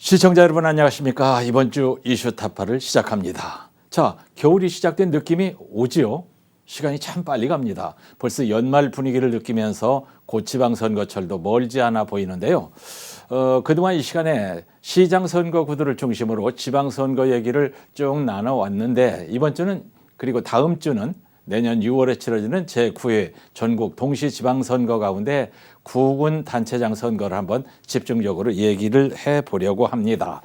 시청자 여러분 안녕하십니까? 이번 주 이슈 타파를 시작합니다. 자, 겨울이 시작된 느낌이 오지요? 시간이 참 빨리 갑니다. 벌써 연말 분위기를 느끼면서 고지방 선거철도 멀지 않아 보이는데요. 그동안 이 시간에 시장 선거 구도를 중심으로 지방 선거 얘기를 쭉 나눠왔는데 이번 주는 그리고 다음 주는 내년 6월에 치러지는 제9회 전국 동시지방선거 가운데 구군 단체장 선거를 한번 집중적으로 얘기를 해보려고 합니다.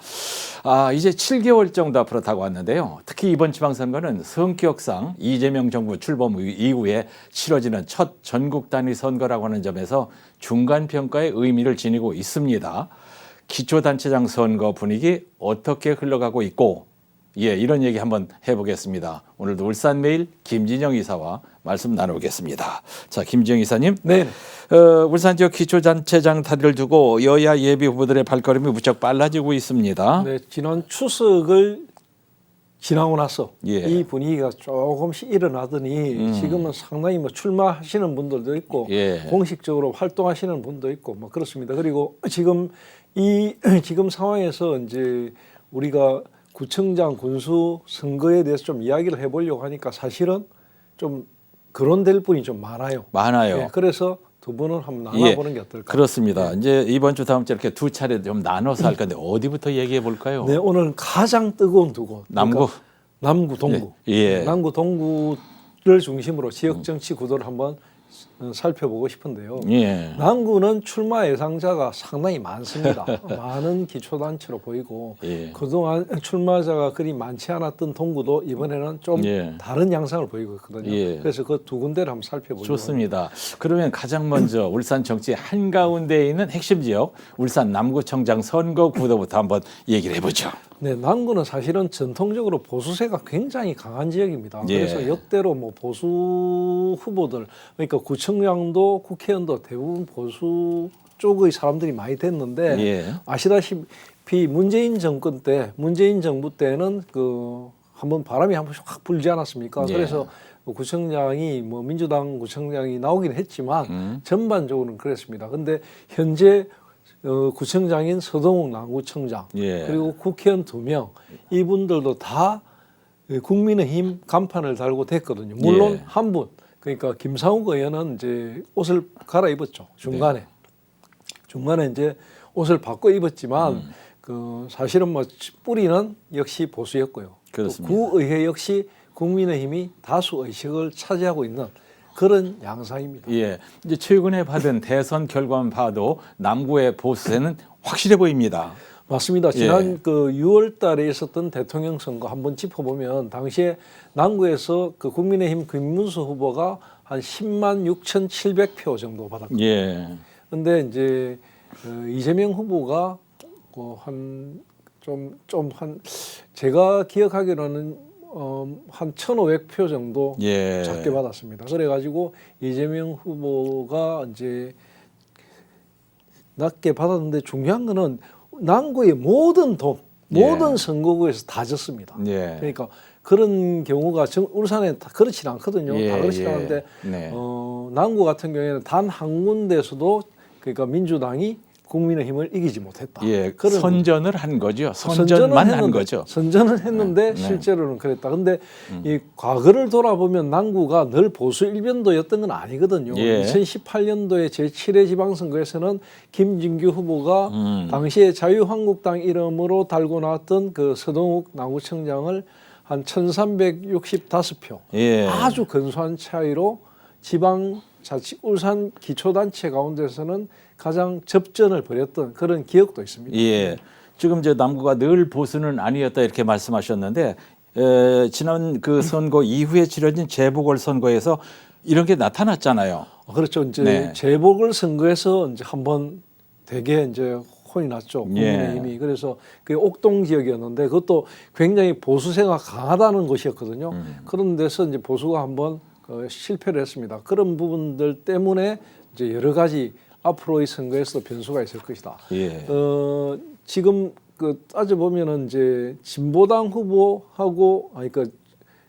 이제 7개월 정도 앞으로 다가왔는데요. 특히 이번 지방선거는 성격상 이재명 정부 출범 이후에 치러지는 첫 전국 단위 선거라고 하는 점에서 중간평가의 의미를 지니고 있습니다. 기초단체장 선거 분위기 어떻게 흘러가고 있고 이런 얘기 한번 해보겠습니다. 오늘도 울산메일 김진영 이사와 말씀 나누겠습니다. 자, 김진영 이사님. 네. 울산 지역 기초단체장 다리를 두고 여야 예비 후보들의 발걸음이 무척 빨라지고 있습니다. 네, 지난 추석을 지나고 나서 예. 이 분위기가 조금씩 일어나더니 지금은 상당히 출마하시는 분들도 있고 공식적으로 활동하시는 분도 있고 그렇습니다. 그리고 지금 지금 상황에서 이제 우리가 구청장 군수 선거에 대해서 좀 이야기를 해보려고 하니까 사실은 좀 거론될 분이 좀 많아요. 네, 그래서 두 분은 한번 나눠보는 게 어떨까요? 그렇습니다. 네. 이제 이번 주 다음 주 이렇게 두 차례 좀 나눠서 할 건데 어디부터 얘기해 볼까요? 네, 오늘 가장 뜨거운 두 곳. 남구, 남구, 동구. 남구, 동구를 중심으로 지역 정치 구도를 한번 살펴보고 싶은데요. 남구는 출마 예상자가 상당히 많습니다. 많은 기초단체로 보이고 그동안 출마자가 그리 많지 않았던 동구도 이번에는 좀 다른 양상을 보이고 있거든요. 그래서 그 두 군데를 한번 살펴보죠. 좋습니다. 그러면 가장 먼저 울산 정치 한가운데에 있는 핵심 지역 울산 남구청장 선거 구도부터 한번 얘기를 해보죠. 네, 남구는 사실은 전통적으로 보수세가 굉장히 강한 지역입니다. 그래서 역대로 보수 후보들, 그러니까 구청장도 국회의원도 대부분 보수 쪽의 사람들이 많이 됐는데 아시다시피 문재인 정권 때, 문재인 정부 때는 한번 바람이 한 번씩 확 불지 않았습니까? 그래서 구청장이 민주당 구청장이 나오긴 했지만 전반적으로는 그랬습니다. 근데 현재 구청장인 서동욱 남구청장 그리고 국회의원 2명 이분들도 다 국민의힘 간판을 달고 됐거든요. 물론 한 분 그러니까 김상욱 의원은 이제 옷을 갈아입었죠. 중간에 이제 옷을 바꿔 입었지만 사실은 뿌리는 역시 보수였고요. 구의회 역시 국민의힘이 다수 의석을 차지하고 있는 그런 양상입니다. 이제 최근에 받은 대선 결과만 봐도 남구의 보수세는 확실해 보입니다. 맞습니다. 지난 6월 달에 있었던 대통령 선거 한번 짚어보면 당시에 남구에서 국민의힘 김문수 후보가 한 10만 6,700표 정도 받았거든요. 그런데 이제 이재명 후보가 제가 기억하기로는 한 1,500표 정도 작게 받았습니다. 그래가지고 이재명 후보가 이제 낮게 받았는데 중요한 거는 남구의 모든 선거구에서 다 졌습니다. 그러니까 그런 경우가 울산에 다 그렇지는 않거든요. 다 그렇지 않은데 남구 같은 경우에는 단 한 군데에서도 그러니까 민주당이 국민의힘을 이기지 못했다. 선전을 한 거죠. 선전만 한 거죠. 선전을 했는데 실제로는 그랬다. 근데 이 과거를 돌아보면 남구가 늘 보수 일변도였던 건 아니거든요. 2018년도에 제7회 지방선거에서는 김진규 후보가 당시에 자유한국당 이름으로 달고 나왔던 서동욱 남구청장을 한 1,365표 아주 근소한 차이로 울산 기초단체 가운데서는 가장 접전을 벌였던 그런 기억도 있습니다. 지금 이제 남구가 늘 보수는 아니었다 이렇게 말씀하셨는데 지난 선거 이후에 치러진 재보궐 선거에서 이런 게 나타났잖아요. 그렇죠. 이제 재보궐 선거에서 이제 한번 되게 이제 혼이 났죠. 국민의힘이. 그래서 그게 옥동 지역이었는데 그것도 굉장히 보수세가 강하다는 곳이었거든요. 그런 데서 이제 보수가 한번 실패를 했습니다. 그런 부분들 때문에 이제 여러 가지 앞으로의 선거에서도 변수가 있을 것이다. 지금 따져 보면은 이제 진보당 후보하고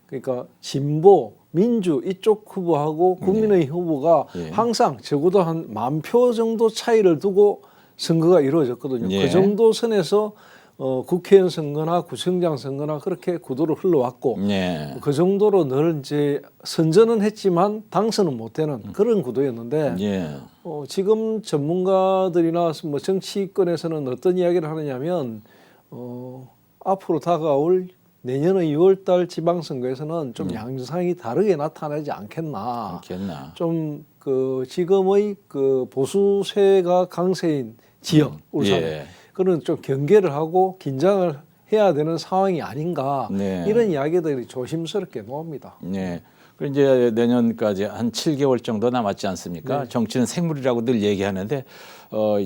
그러니까 진보 민주 이쪽 후보하고 국민의힘 후보가 항상 적어도 한 10,000표 정도 차이를 두고 선거가 이루어졌거든요. 그 정도 선에서 국회의원 선거나 구청장 선거나 그렇게 구도로 흘러왔고 예. 그 정도로 늘 이제 선전은 했지만 당선은 못 되는 그런 구도였는데 예. 지금 전문가들이나 뭐 정치권에서는 어떤 이야기를 하느냐면 앞으로 다가올 내년의 6월달 지방선거에서는 좀 양상이 다르게 나타나지 않겠나. 않겠나. 좀 그 지금의 그 보수세가 강세인 지역 울산에 예. 그런 좀 경계를 하고 긴장을 해야 되는 상황이 아닌가 네. 이런 이야기들이 조심스럽게 나옵니다. 네. 그리고 이제 내년까지 한 7개월 정도 남았지 않습니까? 네. 정치는 생물이라고 늘 얘기하는데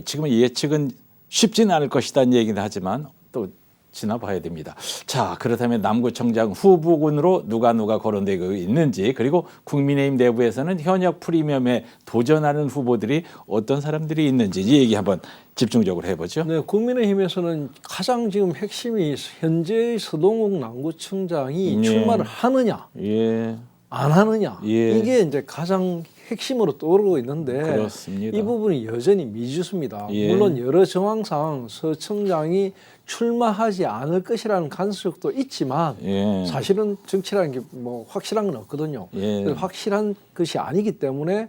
지금은 예측은 쉽지는 않을 것이다는 얘기는 하지만 또 지나봐야 됩니다. 자, 그렇다면 남구청장 후보군으로 누가 거론되고 있는지 그리고 국민의힘 내부에서는 현역 프리미엄에 도전하는 후보들이 어떤 사람들이 있는지 이 얘기 한번 집중적으로 해보죠. 네, 국민의힘에서는 가장 지금 핵심이 현재의 서동욱 남구청장이 예. 출마를 하느냐 예, 안 하느냐 예. 이게 이제 가장 핵심으로 떠오르고 있는데 그렇습니다. 이 부분이 여전히 미지수입니다. 예. 물론 여러 정황상 서 청장이 출마하지 않을 것이라는 관측도 있지만 예. 사실은 정치라는 게 뭐 확실한 건 없거든요. 예. 확실한 것이 아니기 때문에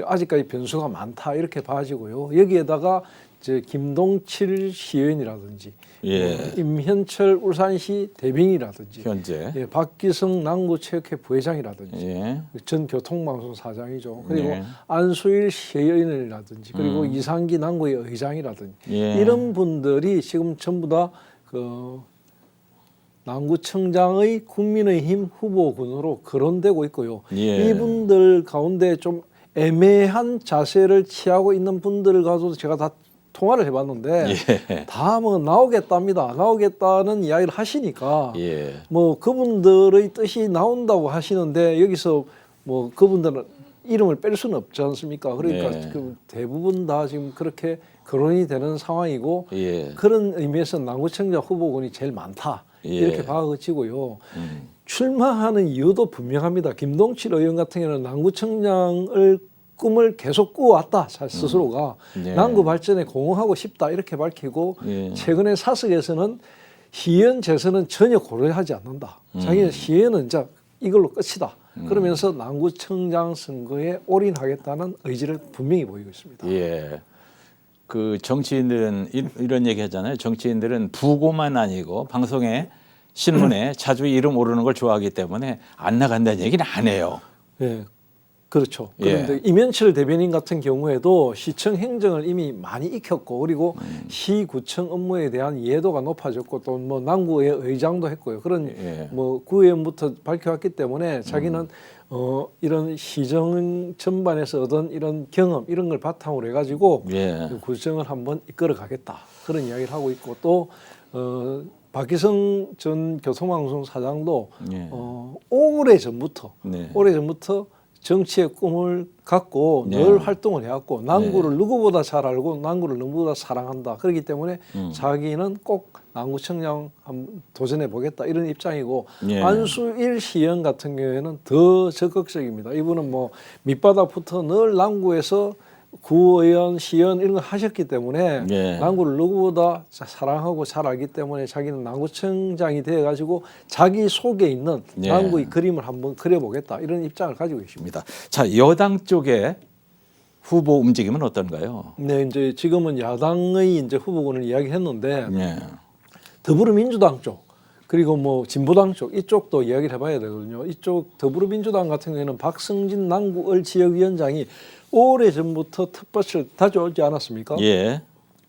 아직까지 변수가 많다 이렇게 봐지고요. 여기에다가 이제 김동칠 시의원이라든지 예. 임현철 울산시 대변이라든지 현재 예, 박기성 남구체육회 부회장이라든지 예. 전 교통방송 사장이죠. 그리고 네. 안수일 시의원이라든지 그리고 이상기 남구의 의장이라든지 예. 이런 분들이 지금 전부 다 그 남구청장의 국민의힘 후보군으로 거론되고 있고요. 예. 이분들 가운데 좀 애매한 자세를 취하고 있는 분들을 가지고 제가 다 통화를 해봤는데 예. 다 뭐 나오겠답니다. 나오겠다는 이야기를 하시니까 예. 뭐 그분들의 뜻이 나온다고 하시는데 여기서 뭐 그분들은 이름을 뺄 수는 없지 않습니까? 그러니까 네. 그 대부분 다 지금 그렇게 거론이 되는 상황이고 예. 그런 의미에서 남구청장 후보군이 제일 많다 예. 이렇게 봐지고요. 출마하는 이유도 분명합니다. 김동칠 의원 같은 경우는 남구청장을 꿈을 계속 꾸어왔다 스스로가 네. 남구 발전에 공헌하고 싶다 이렇게 밝히고 예. 최근에 사석에서는 시의원 재선은 전혀 고려하지 않는다. 자기는 시의원은 이제 이걸로 끝이다. 그러면서 남구청장 선거에 올인하겠다는 의지를 분명히 보이고 있습니다. 예. 그 정치인들은 이런 얘기 하잖아요. 정치인들은 부고만 아니고 방송에 신문에 자주 이름 오르는 걸 좋아하기 때문에 안 나간다는 얘기는 안 해요. 예, 그렇죠. 예. 그런데 임현철 대변인 같은 경우에도 시청 행정을 이미 많이 익혔고 그리고 시구청 업무에 대한 이해도가 높아졌고 또 뭐 남구의 의장도 했고요. 그런 예. 뭐 구의원부터 밝혀왔기 때문에 자기는 이런 시정 전반에서 얻은 이런 경험 이런 걸 바탕으로 해가지고 예. 구청을 한번 이끌어 가겠다 그런 이야기를 하고 있고 또 박기성 전 교통방송 사장도 예. 오래전부터 네. 오래전부터 정치의 꿈을 갖고 네. 늘 활동을 해왔고 남구를 누구보다 잘 알고 남구를 누구보다 사랑한다. 그렇기 때문에 자기는 꼭 남구청장 한번 도전해 보겠다 이런 입장이고 예. 안수일 시의원 같은 경우에는 더 적극적입니다. 이분은 뭐 밑바닥부터 늘 남구에서 구의원, 시의원 이런 거 하셨기 때문에 예. 남구를 누구보다 사랑하고 잘 알기 때문에 자기는 남구청장이 되어가지고 자기 속에 있는 예. 남구의 그림을 한번 그려보겠다 이런 입장을 가지고 계십니다. 자, 여당 쪽에 후보 움직임은 어떤가요? 네, 이제 지금은 야당의 이제 후보군을 이야기했는데 예. 더불어민주당 쪽 그리고 뭐 진보당 쪽 이쪽도 이야기를 해봐야 되거든요. 이쪽 더불어민주당 같은 경우에는 박성진 남구을 지역위원장이 오래 전부터 텃밭을 다져오지 않았습니까? 예.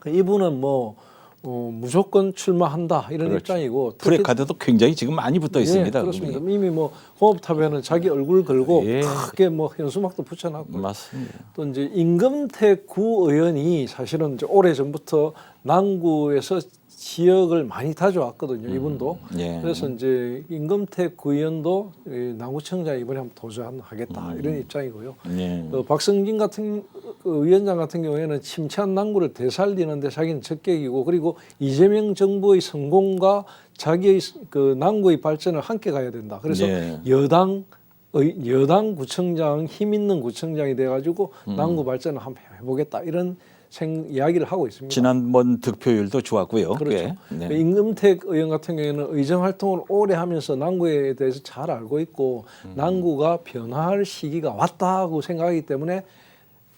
이분은 뭐 무조건 출마한다 이런 그렇죠. 입장이고 프레카드도 굉장히 지금 많이 붙어 있습니다. 예, 그렇습니다. 그분이. 이미 뭐 호흡탑에는 자기 얼굴 걸고 예. 크게 뭐 현수막도 붙여놨고 맞습니다. 또 이제 임금택 구의원이 사실은 이제 오래 전부터 남구에서 지역을 많이 다져왔거든요. 이분도. 예. 그래서 이제 임금택 구의원도 남구청장 이번에 한번 도전하겠다 이런 입장이고요. 예. 박성진 같은 위원장 같은 경우에는 침체한 남구를 되살리는데 자기는 적격이고 그리고 이재명 정부의 성공과 자기의 그 남구의 발전을 함께 가야 된다. 그래서 예. 여당 구청장 힘 있는 구청장이 돼가지고 남구 발전을 한번 해보겠다 이런 이야기를 하고 있습니다. 지난번 득표율도 좋았고요. 그렇죠. 꽤. 네. 임금택 의원 같은 경우에는 의정 활동을 오래 하면서 남구에 대해서 잘 알고 있고 남구가 변화할 시기가 왔다고 생각하기 때문에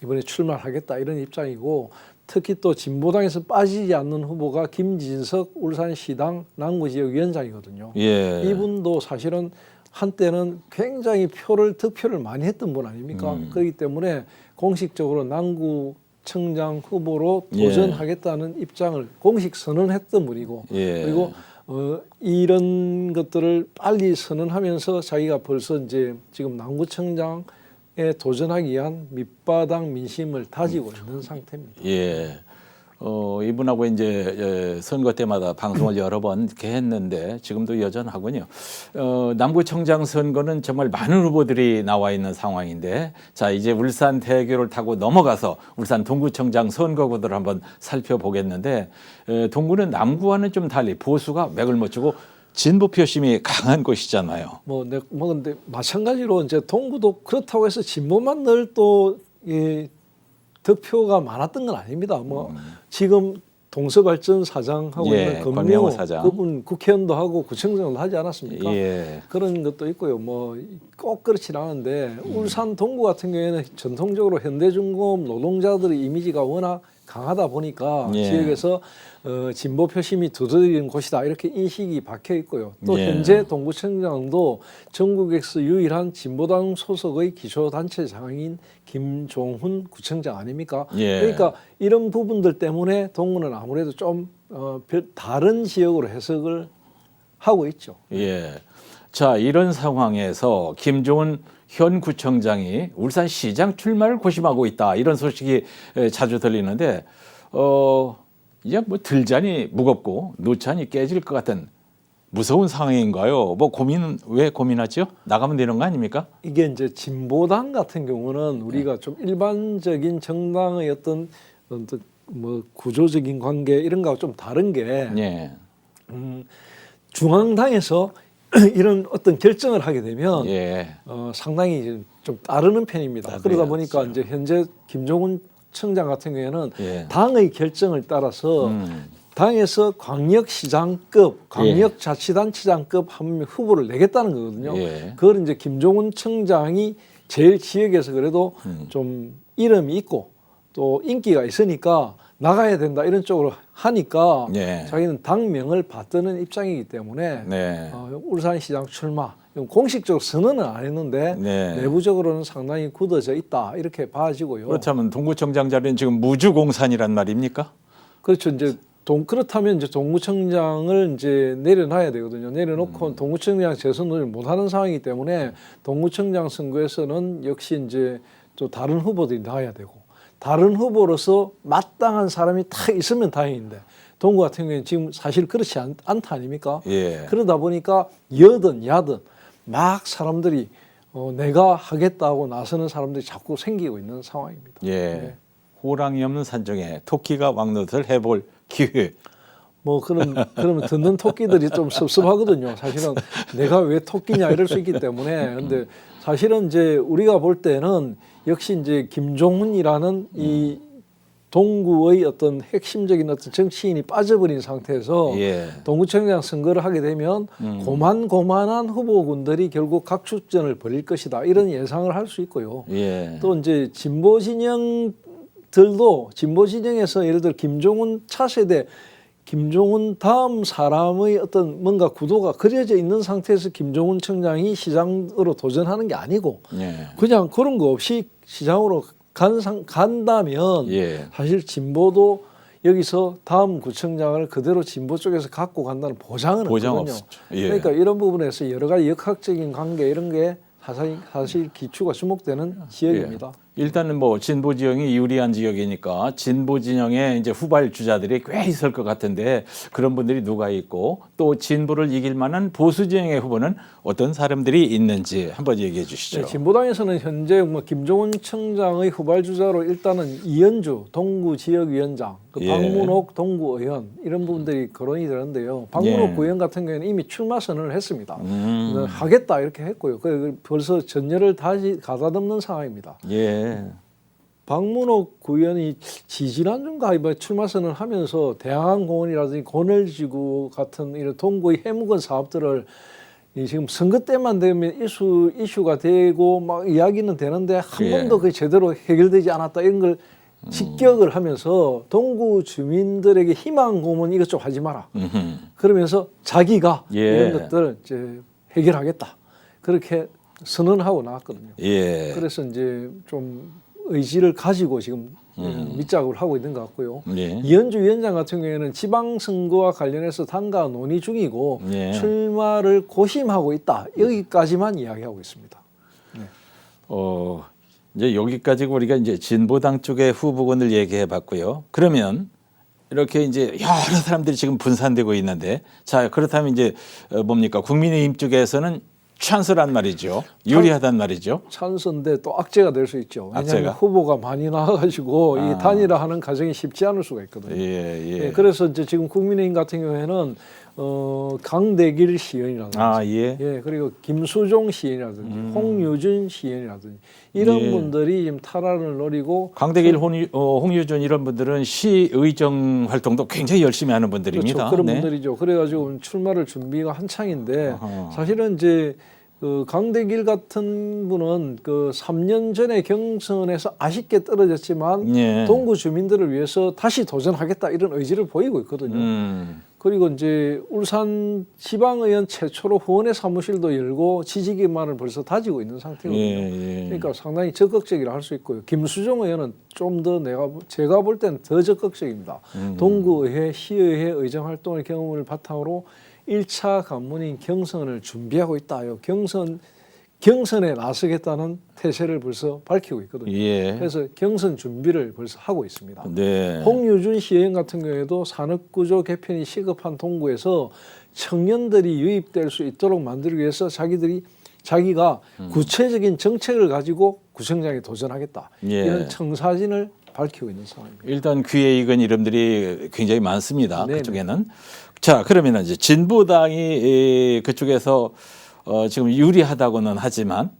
이번에 출마하겠다 이런 입장이고 특히 또 진보당에서 빠지지 않는 후보가 김진석 울산시당 남구지역위원장이거든요. 예. 이분도 사실은 한때는 굉장히 득표를 많이 했던 분 아닙니까? 그렇기 때문에 공식적으로 남구청장 후보로 도전하겠다는 입장을 공식 선언했던 분이고 그리고 이런 것들을 빨리 선언하면서 자기가 벌써 이제 지금 남구청장에 도전하기 위한 밑바닥 민심을 다지고 있는 상태입니다. 예. 이분하고 이제 선거 때마다 방송을 여러 번 이렇게 했는데 지금도 여전하군요. 남구청장 선거는 정말 많은 후보들이 나와 있는 상황인데 자 이제 울산 대교를 타고 넘어가서 울산 동구청장 선거구들을 한번 살펴보겠는데 동구는 남구와는 좀 달리 보수가 맥을 못 추고 진보 표심이 강한 곳이잖아요. 근데 마찬가지로 이제 동구도 그렇다고 해서 진보만 늘 또 득표가 많았던 건 아닙니다. 지금 동서발전 사장하고 있는 권명호 사장. 그분 국회의원도 하고 구청장도 하지 않았습니까? 그런 것도 있고요. 꼭 그렇진 않은데 울산 동구 같은 경우에는 전통적으로 현대중공업 노동자들의 이미지가 워낙 강하다 보니까 지역에서 진보 표심이 두드러지는 곳이다 이렇게 인식이 박혀 있고요. 또 현재 동구청장도 전국에서 유일한 진보당 소속의 기초단체장인 김종훈 구청장 아닙니까? 그러니까 이런 부분들 때문에 동구는 아무래도 좀 다른 지역으로 해석을 하고 있죠. 자 이런 상황에서 김종훈 현 구청장이 울산시장 출마를 고심하고 있다 이런 소식이 자주 들리는데 이제 들자니 무겁고 놓자니 깨질 것 같은 무서운 상황인가요? 고민은 왜 고민하죠? 나가면 되는 거 아닙니까? 이게 이제 진보당 같은 경우는 우리가 좀 일반적인 정당의 어떤 구조적인 관계 이런 거하고 좀 다른 게 중앙당에서 이런 어떤 결정을 하게 되면 상당히 좀 따르는 편입니다. 그러다 보니까 이제 현재 김종훈 청장 같은 경우에는 당의 결정을 따라서 당에서 광역시장급, 광역자치단체장급 한 후보를 내겠다는 거거든요. 그걸 이제 김종훈 청장이 제일 지역에서 그래도 좀 이름이 있고 또 인기가 있으니까 나가야 된다 이런 쪽으로 하니까 자기는 당명을 받드는 입장이기 때문에 울산시장 출마 공식적으로 선언은 안 했는데 내부적으로는 상당히 굳어져 있다 이렇게 봐지고요. 그렇다면 동구청장 자리는 지금 무주공산이란 말입니까? 그렇죠. 이제 그렇다면 이제 동구청장을 이제 내려놔야 되거든요. 내려놓고 동구청장 재선을 못하는 상황이기 때문에 동구청장 선거에서는 역시 이제 또 다른 후보들이 나와야 되고 다른 후보로서 마땅한 사람이 딱 있으면 다행인데 동구 같은 경우에는 지금 사실 그렇지 않다 아닙니까? 그러다 보니까 여든 야든 막 사람들이 내가 하겠다고 나서는 사람들이 자꾸 생기고 있는 상황입니다. 호랑이 없는 산중에 토끼가 왕노릇을 해볼 기회. 그러면 듣는 토끼들이 좀 섭섭하거든요. 사실은 내가 왜 토끼냐 이럴 수 있기 때문에. 근데 사실은 이제 우리가 볼 때는 역시 이제 김종훈이라는 이 동구의 어떤 핵심적인 어떤 정치인이 빠져버린 상태에서 동구청장 선거를 하게 되면 고만고만한 후보군들이 결국 각축전을 벌일 것이다 이런 예상을 할 수 있고요. 또 이제 진보 진영에서 예를 들어 김종훈 차세대 김종훈 다음 사람의 어떤 뭔가 구도가 그려져 있는 상태에서 김종훈 청장이 시장으로 도전하는 게 아니고 그냥 그런 거 없이 시장으로 간다면 사실 진보도 여기서 다음 구청장을 그대로 진보 쪽에서 갖고 간다는 보장은 없거든요. 그러니까 이런 부분에서 여러 가지 역학적인 관계 이런 게 사실 기초가 주목되는 지역입니다. 일단은 진보 지형이 유리한 지역이니까 진보 진영에 이제 후발 주자들이 꽤 있을 것 같은데 그런 분들이 누가 있고 또 진보를 이길 만한 보수 진영의 후보는 어떤 사람들이 있는지 한번 얘기해 주시죠. 진보당에서는 현재 김종훈 청장의 후발 주자로 일단은 이현주 동구 지역위원장, 박문옥 동구 의원 이런 분들이 거론이 되는데요. 박문옥 의원 같은 경우에는 이미 출마 선언을 했습니다. 하겠다 이렇게 했고요. 벌써 전열을 다시 가다듬는 상황입니다. 박문옥 구의원이 지지난주인가 출마 선언하면서 대한항공원이라든지 권을지구 같은 이런 동구의 해묵은 사업들을 이 지금 선거 때만 되면 이슈가 되고 막 이야기는 되는데 한 예. 번도 그게 제대로 해결되지 않았다 이런 걸 직격을 하면서 동구 주민들에게 희망 고문 이것 좀 하지 마라. 그러면서 자기가 예. 이런 것들 이제 해결하겠다. 그렇게 선언하고 나왔거든요. 예. 그래서 이제 좀 의지를 가지고 지금 밑작업을 하고 있는 것 같고요. 예. 이현주 위원장 같은 경우에는 지방선거와 관련해서 당과 논의 중이고 예. 출마를 고심하고 있다. 여기까지만 이야기하고 있습니다. 이제 여기까지 우리가 이제 진보당 쪽의 후보군을 얘기해 봤고요. 그러면 이렇게 이제 여러 사람들이 지금 분산되고 있는데 자, 그렇다면 이제 뭡니까? 국민의힘 쪽에서는 찬스란 말이죠. 유리하단 말이죠. 찬스인데 또 악재가 될 수 있죠. 왜냐하면 악재가? 후보가 많이 나와가지고 이 단일화하는 과정이 쉽지 않을 수가 있거든요. 예. 그래서 이제 지금 국민의힘 같은 경우에는 강대길 시의원이라든지, 예. 그리고 김수종 시의원이라든지, 홍유준 시의원이라든지 이런 예. 분들이 지금 탈환을 노리고 강대길, 홍유준 이런 분들은 시의정 활동도 굉장히 열심히 하는 분들입니다. 그렇죠. 그런 네. 분들이죠. 그래가지고 출마를 준비가 한창인데 어허. 사실은 이제 그 강대길 같은 분은 그 3년 전에 경선에서 아쉽게 떨어졌지만 예. 동구 주민들을 위해서 다시 도전하겠다 이런 의지를 보이고 있거든요. 그리고 이제 울산 지방의원 최초로 후원회 사무실도 열고 지지기만을 벌써 다지고 있는 상태거든요. 예. 그러니까 상당히 적극적이라 할 수 있고요. 김수종 의원은 좀 더 제가 볼 때는 더 적극적입니다. 동구의회, 시의회 의정 활동의 경험을 바탕으로 1차 관문인 경선을 준비하고 있다요. 경선에 나서겠다는 태세를 벌써 밝히고 있거든요. 예. 그래서 경선 준비를 벌써 하고 있습니다. 네. 홍유준 시의원 같은 경우에도 산업구조 개편이 시급한 동구에서 청년들이 유입될 수 있도록 만들기 위해서 자기가 구체적인 정책을 가지고 구청장에 도전하겠다. 예. 이런 청사진을 밝히고 있는 상황입니다. 일단 귀에 익은 이름들이 굉장히 많습니다. 네네. 그쪽에는. 자, 그러면 이제 진보당이 그쪽에서 지금 유리하다고는 하지만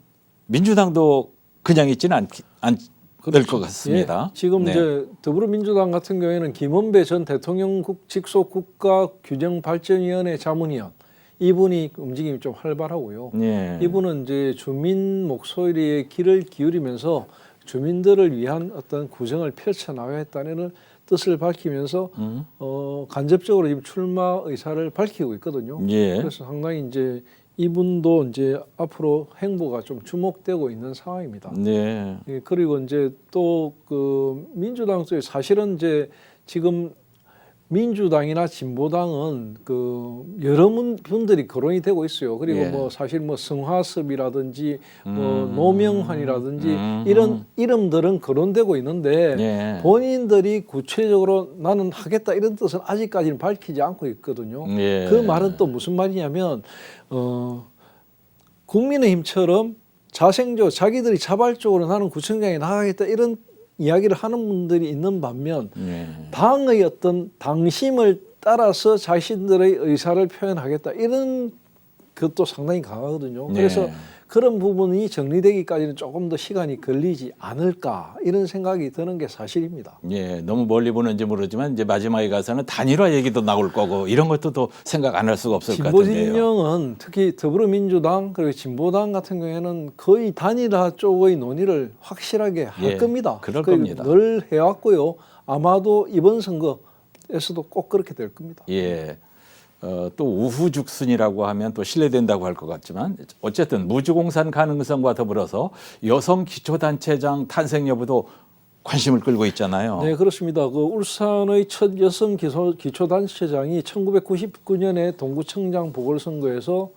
민주당도 그냥 있지는 않을 것 같습니다. 예, 지금 네. 이제 더불어민주당 같은 경우에는 김원배 전 대통령 직속 국가균형발전위원회 자문위원 이분이 움직임이 좀 활발하고요. 예. 이분은 이제 주민 목소리에 귀를 기울이면서 주민들을 위한 어떤 구정을 펼쳐나가겠다는 뜻을 밝히면서 간접적으로 지금 출마 의사를 밝히고 있거든요. 예. 그래서 상당히 이제 이분도 이제 앞으로 행보가 좀 주목되고 있는 상황입니다. 네. 예, 그리고 이제 또 그 민주당 쪽에 사실은 이제 지금 민주당이나 진보당은 그 여러 분들이 거론이 되고 있어요. 그리고 예. 뭐 사실 뭐 성화섭이라든지 뭐 노명환이라든지 이런 이름들은 거론되고 있는데 예. 본인들이 구체적으로 나는 하겠다 이런 뜻은 아직까지는 밝히지 않고 있거든요. 예. 그 말은 또 무슨 말이냐면 국민의힘처럼 자기들이 자발적으로 나는 구청장에 나가겠다 이런 이야기를 하는 분들이 있는 반면 예. 당의 어떤 당심을 따라서 자신들의 의사를 표현하겠다 이런 것도 상당히 강하거든요. 그래서 네. 그런 부분이 정리되기까지는 조금 더 시간이 걸리지 않을까 이런 생각이 드는 게 사실입니다. 예, 너무 멀리 보는지 모르지만 이제 마지막에 가서는 단일화 얘기도 나올 거고 이런 것도 또 생각 안 할 수가 없을 것 진보 같은데요. 진영은 특히 더불어민주당 그리고 진보당 같은 경우에는 거의 단일화 쪽의 논의를 확실하게 할 예, 겁니다. 그럴 그걸 겁니다. 늘 해왔고요. 아마도 이번 선거에서도 꼭 그렇게 될 겁니다. 예. 또 우후죽순이라고 하면 또 신뢰된다고 할 것 같지만 어쨌든 무주공산 가능성과 더불어서 여성 기초단체장 탄생 여부도 관심을 끌고 있잖아요. 네, 그렇습니다. 그 울산의 첫 여성 기초단체장이 1999년에 동구청장 보궐선거에서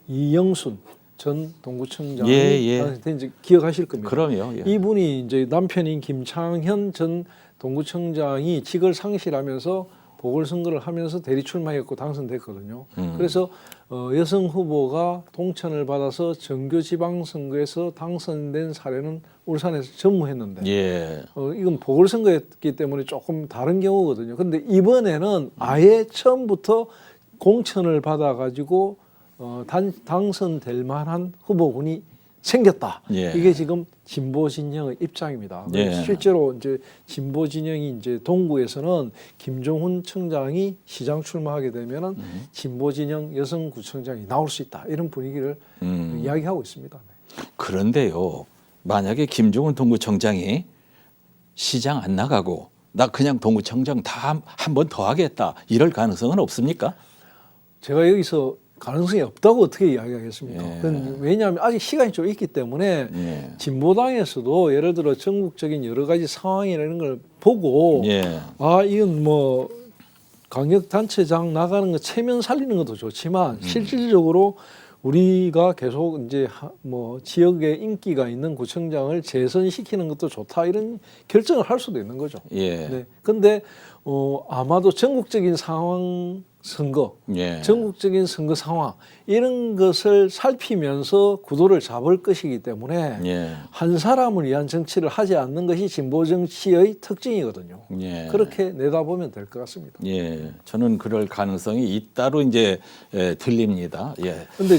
이영순 전 동구청장이 이제 기억하실 겁니다. 그럼요. 예. 이분이 이제 남편인 김창현 전 동구청장이 직을 상실하면서 보궐선거를 하면서 대리 출마했고 당선됐거든요. 그래서 여성 후보가 동천을 받아서 정교지방선거에서 당선된 사례는 울산에서 전무했는데 예. 이건 보궐선거였기 때문에 조금 다른 경우거든요. 그런데 이번에는 아예 처음부터 공천을 받아가지고 당선될 만한 후보군이 생겼다. 예. 이게 지금 진보 진영의 입장입니다. 예. 실제로 이제 진보 진영이 이제 동구에서는 김종훈 청장이 시장 출마하게 되면은 진보 진영 여성구청장이 나올 수 있다. 이런 분위기를 이야기하고 있습니다. 네. 그런데요, 만약에 김종훈 동구청장이 시장 안 나가고 나 그냥 동구청장 다 한 번 더 하겠다 이럴 가능성은 없습니까? 제가 여기서 가능성이 없다고 어떻게 이야기하겠습니까? 예. 왜냐하면 아직 시간이 좀 있기 때문에 예. 진보당에서도 예를 들어 전국적인 여러 가지 상황이라는 걸 보고 예. 아 이건 뭐 강력단체장 나가는 거 체면 살리는 것도 좋지만 실질적으로 우리가 계속 이제 뭐 지역에 인기가 있는 구청장을 재선시키는 것도 좋다 이런 결정을 할 수도 있는 거죠. 예. 네. 근데 아마도 전국적인 상황 선거, 예. 전국적인 선거 상황 이런 것을 살피면서 구도를 잡을 것이기 때문에 예. 한 사람을 위한 정치를 하지 않는 것이 진보 정치의 특징이거든요. 예. 그렇게 내다보면 될 것 같습니다. 예. 저는 그럴 가능성이 있다로 이제 들립니다. 예. 근데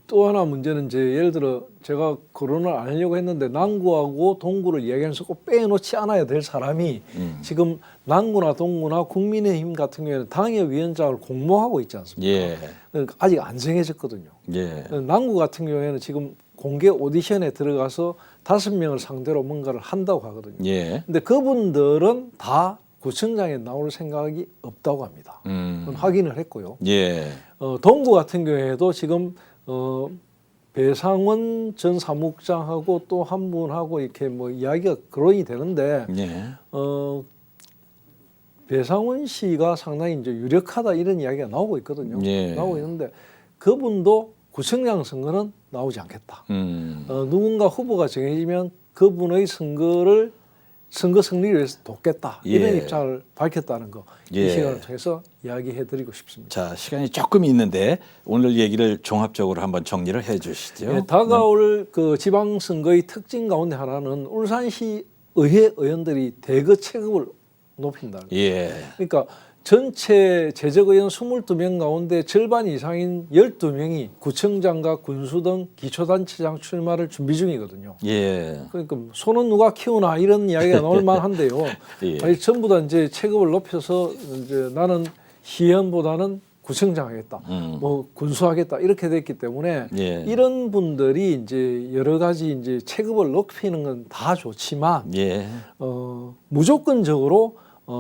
또 하나 문제는 이제 예를 들어 제가 거론을 안 하려고 했는데 남구하고 동구를 이야기하면서 꼭 빼놓지 않아야 될 사람이 지금 남구나 동구나 국민의힘 같은 경우에는 당협위원장을 공모하고 있지 않습니까? 예. 그러니까 아직 안 정해졌거든요. 예. 남구 같은 경우에는 지금 공개 오디션에 들어가서 5명을 상대로 뭔가를 한다고 하거든요. 예. 근데 그분들은 다 구청장에 나올 생각이 없다고 합니다. 그건 확인을 했고요. 예. 동구 같은 경우에도 지금 배상원 전 사무국장하고 또 한 분하고 이렇게 뭐 이야기가 거론이 되는데 예. 배상원 씨가 상당히 이제 유력하다 이런 이야기가 나오고 있거든요. 예. 나오고 있는데 그분도 구청장 선거는 나오지 않겠다. 누군가 후보가 정해지면 그분의 선거 승리를 위해서 돕겠다. 이런 예. 입장을 밝혔다는 거. 예. 이 시간을 통해서 이야기해드리고 싶습니다. 자, 시간이 조금 있는데 오늘 얘기를 종합적으로 한번 정리를 해 주시죠. 네, 다가올 그 지방선거의 특징 가운데 하나는 울산시 의회 의원들이 대거 체급을 높인다는 거예요. 예. 그러니까 전체 재적의원 22명 가운데 절반 이상인 12명이 구청장과 군수 등 기초단체장 출마를 준비 중이거든요. 예. 그러니까 손은 누가 키우나 이런 이야기가 나올 만한데요. 예. 아니, 전부 다 이제 체급을 높여서 이제 나는 시의원보다는 구청장 하겠다, 뭐 군수하겠다 이렇게 됐기 때문에 예. 이런 분들이 이제 여러 가지 이제 체급을 높이는 건 다 좋지만 예. 무조건적으로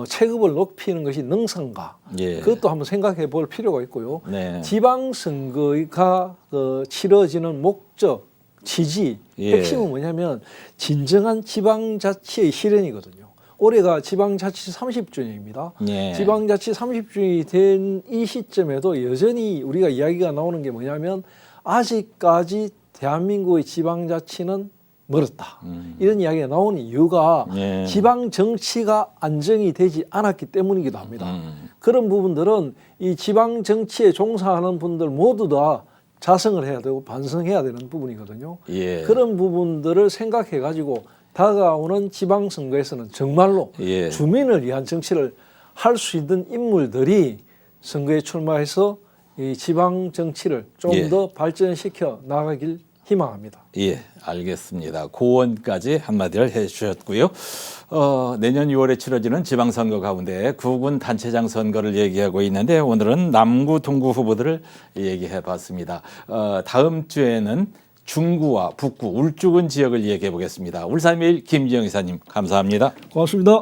체급을 높이는 것이 능선가 예. 그것도 한번 생각해 볼 필요가 있고요. 네. 지방선거가 치러지는 목적, 취지, 예. 핵심은 뭐냐면 진정한 지방자치의 실현이거든요. 올해가 지방자치 30주년입니다. 예. 지방자치 30주년이 된 이 시점에도 여전히 우리가 이야기가 나오는 게 뭐냐면 아직까지 대한민국의 지방자치는 멀었다. 이런 이야기가 나오는 이유가 예. 지방 정치가 안정이 되지 않았기 때문이기도 합니다. 그런 부분들은 이 지방 정치에 종사하는 분들 모두 다 자성을 해야 되고 반성해야 되는 부분이거든요. 예. 그런 부분들을 생각해 가지고 다가오는 지방선거에서는 정말로 예. 주민을 위한 정치를 할 수 있는 인물들이 선거에 출마해서 이 지방 정치를 좀 더 예. 발전시켜 나가길 희망합니다. 예, 알겠습니다. 고언까지 한마디를 해주셨고요. 내년 6월에 치러지는 지방선거 가운데 구군 단체장 선거를 얘기하고 있는데 오늘은 남구, 동구 후보들을 얘기해봤습니다. 다음 주에는 중구와 북구, 울주군 지역을 얘기해 보겠습니다. 울산매일 김지영 이사님 감사합니다. 고맙습니다.